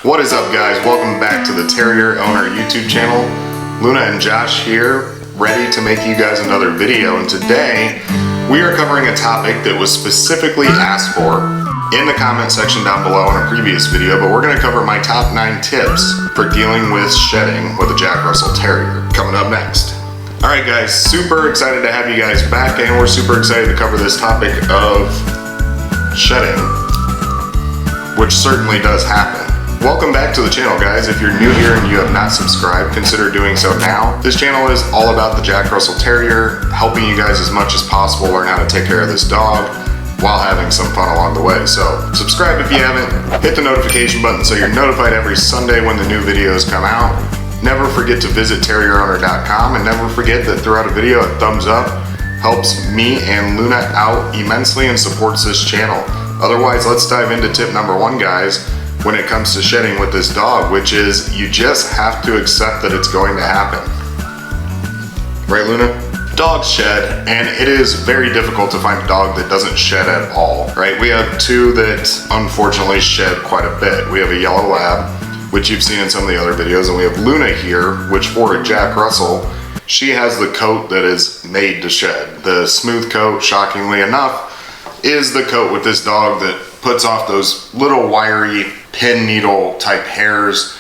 What is up, guys? Welcome back to the Terrier Owner YouTube channel. Luna and Josh here, ready to make you guys another video, and today we are covering a topic that was specifically asked for in the comment section down below in a previous video, but we're going to cover my top 9 tips for dealing with shedding with a Jack Russell Terrier, coming up next. Alright guys, super excited to have you guys back, and we're super excited to cover this topic of shedding, which certainly does happen. Welcome back to the channel, guys. If you're new here and you have not subscribed, consider doing so now. This channel is all about the Jack Russell Terrier, helping you guys as much as possible learn how to take care of this dog while having some fun along the way. So subscribe if you haven't, hit the notification button so you're notified every Sunday when the new videos come out. Never forget to visit terrierowner.com, and never forget that throughout a video, a thumbs up helps me and Luna out immensely and supports this channel. Otherwise, let's dive into tip number 1, guys, when it comes to shedding with this dog, which is you just have to accept that it's going to happen. Right, Luna? Dogs shed, and it is very difficult to find a dog that doesn't shed at all, right? We have 2 that unfortunately shed quite a bit. We have a yellow lab, which you've seen in some of the other videos, and we have Luna here, which for a Jack Russell, she has the coat that is made to shed. The smooth coat, shockingly enough, is the coat with this dog that puts off those little wiry pin needle type hairs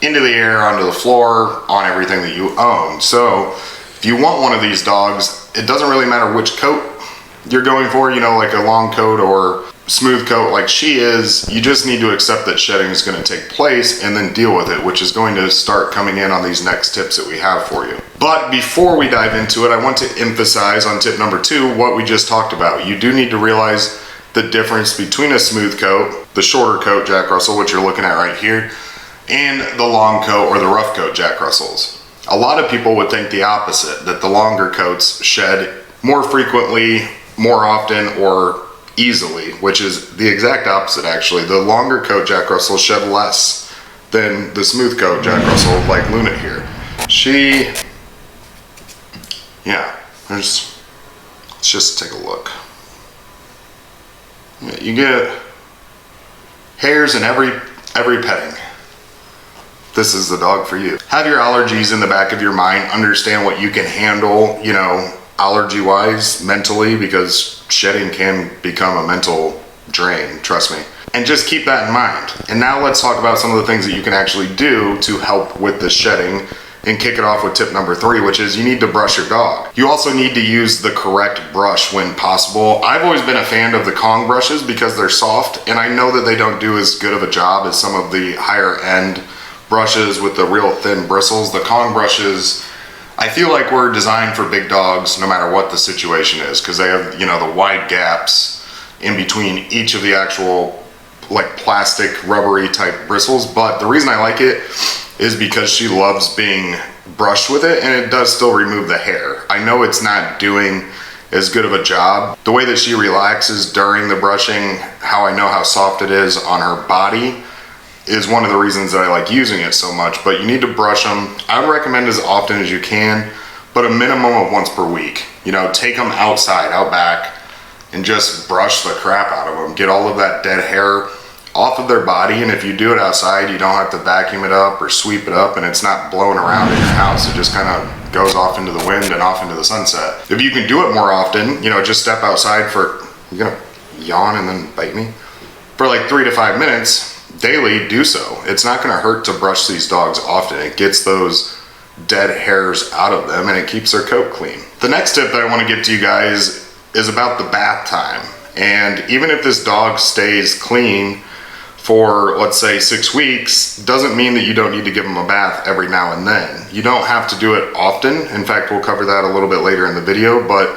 into the air, onto the floor, on everything that you own. So if you want one of these dogs, it doesn't really matter which coat you're going for, you know, like a long coat or smooth coat like she is. You just need to accept that shedding is going to take place and then deal with it, which is going to start coming in on these next tips that we have for you. But before we dive into it, I want to emphasize on tip number 2 what we just talked about. You do need to realize the difference between a smooth coat, the shorter coat Jack Russell, which you're looking at right here, and the long coat or the rough coat Jack Russells. A lot of people would think the opposite, that the longer coats shed more frequently, more often, or easily, which is the exact opposite actually. The longer coat Jack Russell shed less than the smooth coat Jack Russell, like Luna here. Let's just take a look. You get hairs in every petting. This is the dog for you. Have your allergies in the back of your mind. Understand what you can handle, you know, allergy wise, mentally, because shedding can become a mental drain, trust me. And just keep that in mind. And now let's talk about some of the things that you can actually do to help with the shedding, and kick it off with tip number 3, which is you need to brush your dog. You also need to use the correct brush when possible. I've always been a fan of the Kong brushes because they're soft, and I know that they don't do as good of a job as some of the higher end brushes with the real thin bristles. The Kong brushes, I feel like, were designed for big dogs no matter what the situation is, because they have, you know, the wide gaps in between each of the actual like plastic rubbery type bristles. But the reason I like it is because she loves being brushed with it, and it does still remove the hair. I know it's not doing as good of a job. The way that she relaxes during the brushing, how I know how soft it is on her body, is one of the reasons that I like using it so much. But you need to brush them. I would recommend as often as you can, but a minimum of once per week. You know, take them outside, out back, and just brush the crap out of them. Get all of that dead hair off of their body, and if you do it outside, you don't have to vacuum it up or sweep it up, and it's not blowing around in your house. It just kind of goes off into the wind and off into the sunset. If you can do it more often, you know, just step outside for, you're gonna yawn and then bite me, for like 3 to 5 minutes daily, do so. It's not gonna hurt to brush these dogs often. It gets those dead hairs out of them, and it keeps their coat clean. The next tip that I want to give to you guys is about the bath time. And even if this dog stays clean for, let's say, 6 weeks, doesn't mean that you don't need to give them a bath every now and then. You don't have to do it often. In fact, we'll cover that a little bit later in the video, but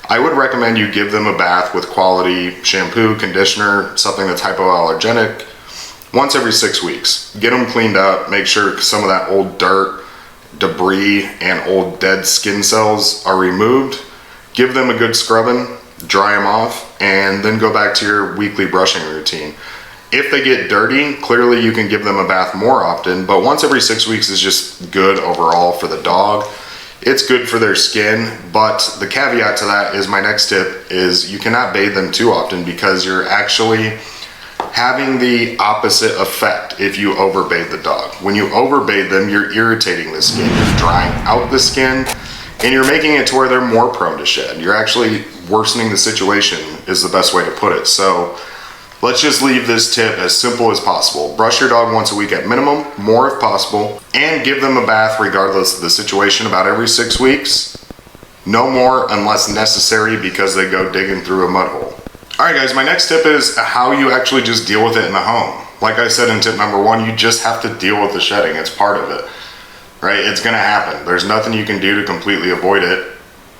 I would recommend you give them a bath with quality shampoo, conditioner, something that's hypoallergenic, once every 6 weeks. Get them cleaned up, make sure some of that old dirt, debris, and old dead skin cells are removed. Give them a good scrubbing, dry them off, and then go back to your weekly brushing routine. If they get dirty, clearly you can give them a bath more often, but once every 6 weeks is just good overall for the dog. It's good for their skin, but the caveat to that is my next tip is you cannot bathe them too often, because you're actually having the opposite effect. if you overbathe the dog. When you overbathe them, you're irritating the skin, you're drying out the skin, and you're making it to where they're more prone to shed. You're actually worsening the situation, is the best way to put it. So let's just leave this tip as simple as possible. Brush your dog once a week at minimum, more if possible, and give them a bath regardless of the situation about every 6 weeks. No more unless necessary because they go digging through a mud hole. All right guys, my next tip is how you actually just deal with it in the home. Like I said in tip number 1, you just have to deal with the shedding. It's part of it, right? It's gonna happen. There's nothing you can do to completely avoid it.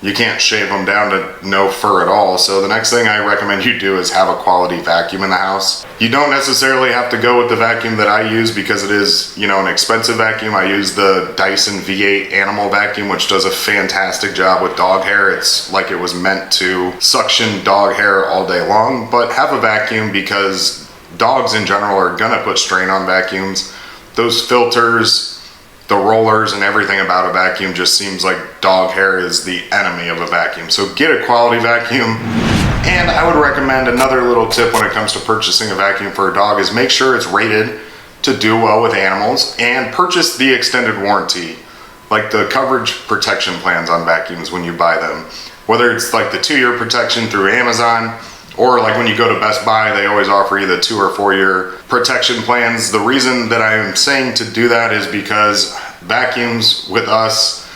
You can't shave them down to no fur at all. So the next thing I recommend you do is have a quality vacuum in the house. You don't necessarily have to go with the vacuum that I use because it is, you know, an expensive vacuum. I use the Dyson V8 animal vacuum, which does a fantastic job with dog hair. It's like it was meant to suction dog hair all day long, but have a vacuum because dogs in general are gonna put strain on vacuums. Those filters, the rollers, and everything about a vacuum just seems like dog hair is the enemy of a vacuum. So get a quality vacuum. And I would recommend another little tip when it comes to purchasing a vacuum for a dog is make sure it's rated to do well with animals, and purchase the extended warranty, like the coverage protection plans on vacuums when you buy them. Whether it's like the 2-year protection through Amazon, or like when you go to Best Buy, they always offer you the 2 or 4-year protection plans. The reason that I am saying to do that is because vacuums with us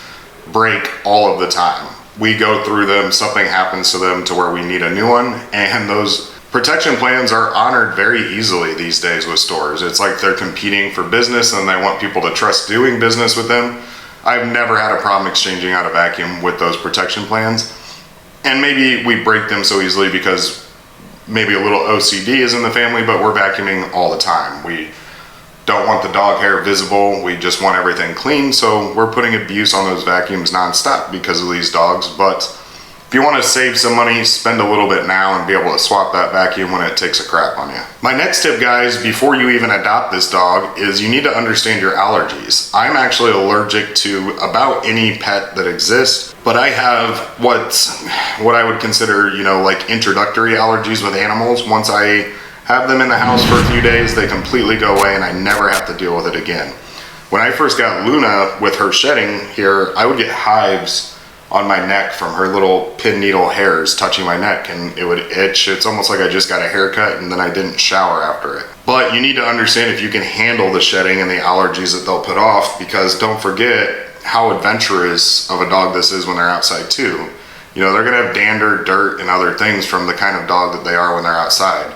break all of the time. We go through them, something happens to them to where we need a new one, and those protection plans are honored very easily these days with stores. It's like they're competing for business and they want people to trust doing business with them. I've never had a problem exchanging out a vacuum with those protection plans. And maybe we break them so easily because maybe a little OCD is in the family, but we're vacuuming all the time. We don't want the dog hair visible. We just want everything clean. So we're putting abuse on those vacuums nonstop because of these dogs. But if you want to save some money, spend a little bit now and be able to swap that vacuum when it takes a crap on you. My next tip, guys, before you even adopt this dog, is you need to understand your allergies. I'm actually allergic to about any pet that exists, but I have what I would consider, you know, like introductory allergies with animals. Once I have them in the house for a few days, they completely go away and I never have to deal with it again. When I first got Luna with her shedding here, I would get hives on my neck from her little pin needle hairs touching my neck, and it would itch. It's almost like I just got a haircut and then I didn't shower after it. But you need to understand if you can handle the shedding and the allergies that they'll put off, because don't forget how adventurous of a dog this is when they're outside too. You know, they're gonna have dander, dirt, and other things from the kind of dog that they are when they're outside.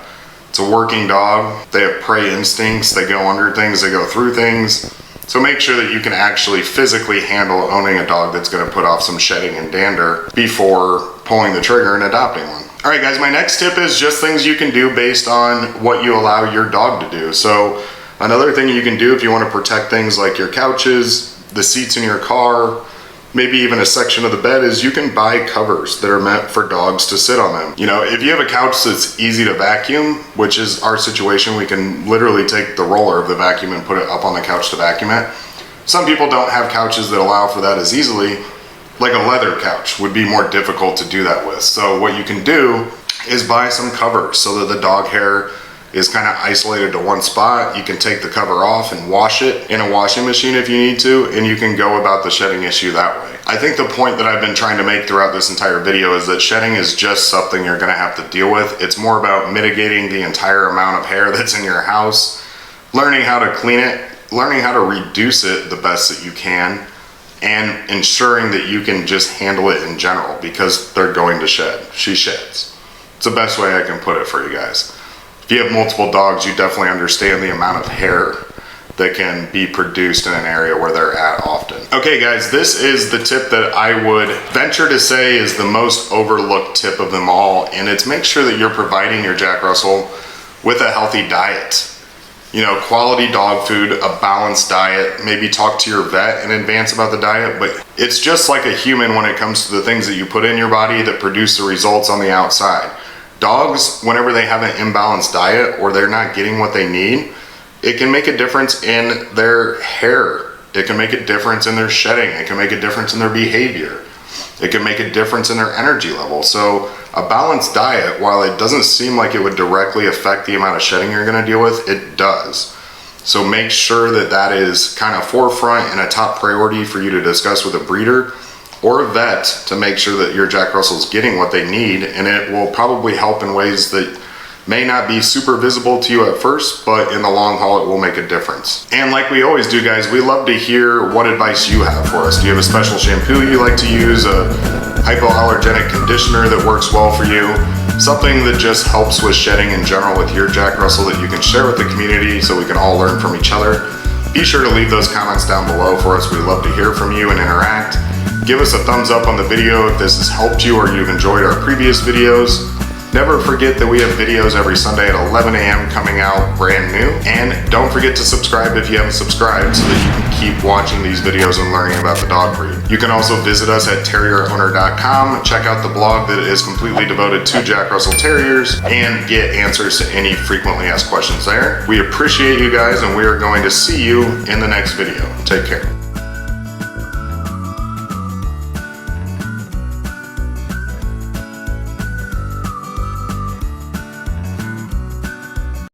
It's a working dog. They have prey instincts. They go under things, they go through things. So make sure that you can actually physically handle owning a dog that's going to put off some shedding and dander before pulling the trigger and adopting one. All right, guys, my next tip is just things you can do based on what you allow your dog to do. So another thing you can do if you want to protect things like your couches, the seats in your car, maybe even a section of the bed, is you can buy covers that are meant for dogs to sit on them. You know, if you have a couch that's easy to vacuum, which is our situation, we can literally take the roller of the vacuum and put it up on the couch to vacuum it. Some people don't have couches that allow for that as easily. Like a leather couch would be more difficult to do that with. So what you can do is buy some covers so that the dog hair is kind of isolated to one spot. You can take the cover off and wash it in a washing machine if you need to, and you can go about the shedding issue that way. I think the point that I've been trying to make throughout this entire video is that shedding is just something you're gonna have to deal with. It's more about mitigating the entire amount of hair that's in your house, learning how to clean it, learning how to reduce it the best that you can, and ensuring that you can just handle it in general, because they're going to shed. She sheds. It's the best way I can put it for you guys. If you have multiple dogs, you definitely understand the amount of hair that can be produced in an area where they're at often. Okay guys, this is the tip that I would venture to say is the most overlooked tip of them all, and it's make sure that you're providing your Jack Russell with a healthy diet. You know, quality dog food, a balanced diet. Maybe talk to your vet in advance about the diet, but it's just like a human when it comes to the things that you put in your body that produce the results on the outside. Dogs, whenever they have an imbalanced diet or they're not getting what they need, it can make a difference in their hair. It can make a difference in their shedding. It can make a difference in their behavior. It can make a difference in their energy level. So a balanced diet, while it doesn't seem like it would directly affect the amount of shedding you're gonna deal with, it does. So make sure that that is kind of forefront and a top priority for you to discuss with a breeder or a vet to make sure that your Jack Russell's getting what they need, and it will probably help in ways that may not be super visible to you at first, but in the long haul it will make a difference. And like we always do, guys, we love to hear what advice you have for us. Do you have a special shampoo you like to use, a hypoallergenic conditioner that works well for you, something that just helps with shedding in general with your Jack Russell that you can share with the community so we can all learn from each other? Be sure to leave those comments down below for us. We love to hear from you and interact. Give us a thumbs up on the video if this has helped you or you've enjoyed our previous videos. Never forget that we have videos every Sunday at 11 a.m. coming out brand new. And don't forget to subscribe if you haven't subscribed so that you can keep watching these videos and learning about the dog breed. You can also visit us at terrierowner.com, check out the blog that is completely devoted to Jack Russell Terriers, and get answers to any frequently asked questions there. We appreciate you guys, and we are going to see you in the next video. Take care.